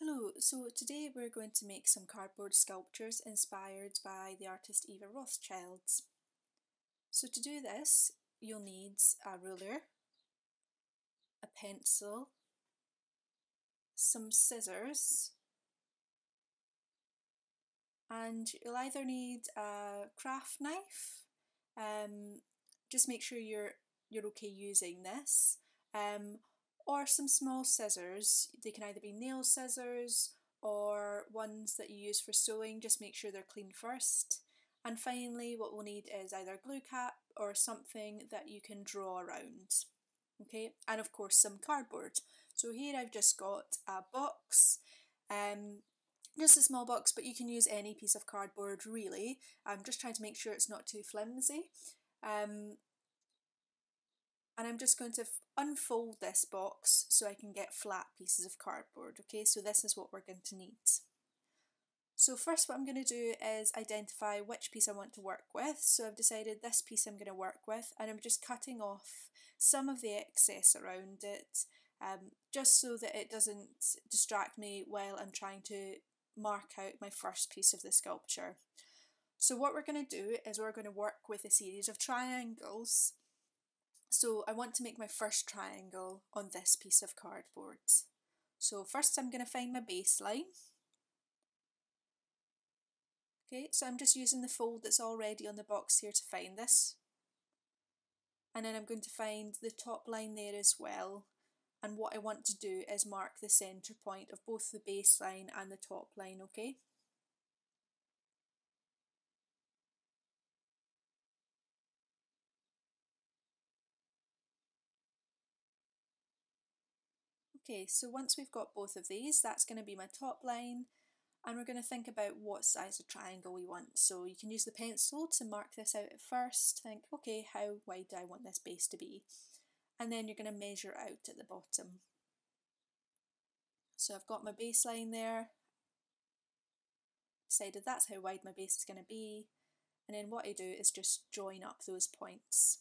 Hello, so today we're going to make some cardboard sculptures inspired by the artist Eva Rothschild's. So to do this, you'll need a ruler, a pencil, some scissors, and you'll either need a craft knife. Just make sure you're okay using this. Or some small scissors. They can either be nail scissors or ones that you use for sewing. Just make sure they're clean first. And finally, what we'll need is either glue cap or something that you can draw around. Okay, and of course some cardboard. So here I've just got a box, just a small box, but you can use any piece of cardboard really. I'm just trying to make sure it's not too flimsy. And I'm just going to unfold this box so I can get flat pieces of cardboard. Okay, so this is what we're going to need. So first what I'm going to do is identify which piece I want to work with. So I've decided this piece I'm going to work with, and I'm just cutting off some of the excess around it, just so that it doesn't distract me while I'm trying to mark out my first piece of the sculpture. So what we're going to do is we're going to work with a series of triangles. So I want to make my first triangle on this piece of cardboard. So first I'm going to find my baseline. Okay, so I'm just using the fold that's already on the box here to find this. And then I'm going to find the top line there as well. And what I want to do is mark the centre point of both the baseline and the top line, okay? Okay, so once we've got both of these, that's going to be my top line, and we're going to think about what size of triangle we want. So you can use the pencil to mark this out at first, think, okay, how wide do I want this base to be? And then you're going to measure out at the bottom. So I've got my baseline there, decided that's how wide my base is going to be, and then what I do is just join up those points.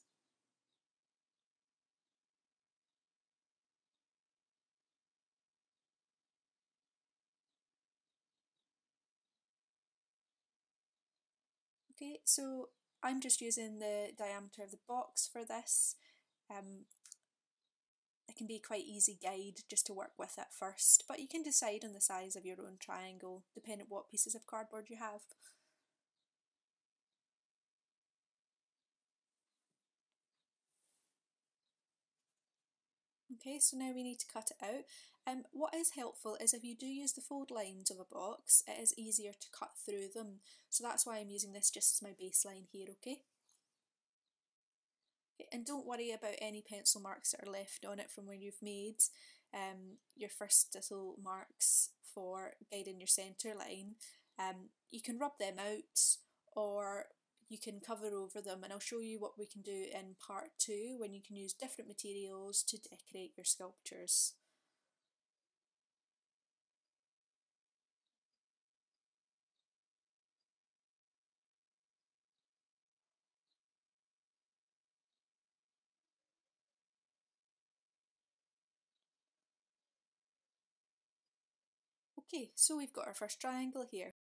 Okay, so I'm just using the diameter of the box for this. It can be a quite easy guide just to work with at first, but you can decide on the size of your own triangle depending on what pieces of cardboard you have. Okay, so now we need to cut it out. What is helpful is if you do use the fold lines of a box, it is easier to cut through them. So that's why I'm using this just as my baseline here, okay? And don't worry about any pencil marks that are left on it from where you've made your first little marks for guiding your centre line. You can rub them out or you can cover over them, and I'll show you what we can do in part 2 when you can use different materials to decorate your sculptures. Okay, so we've got our first triangle here.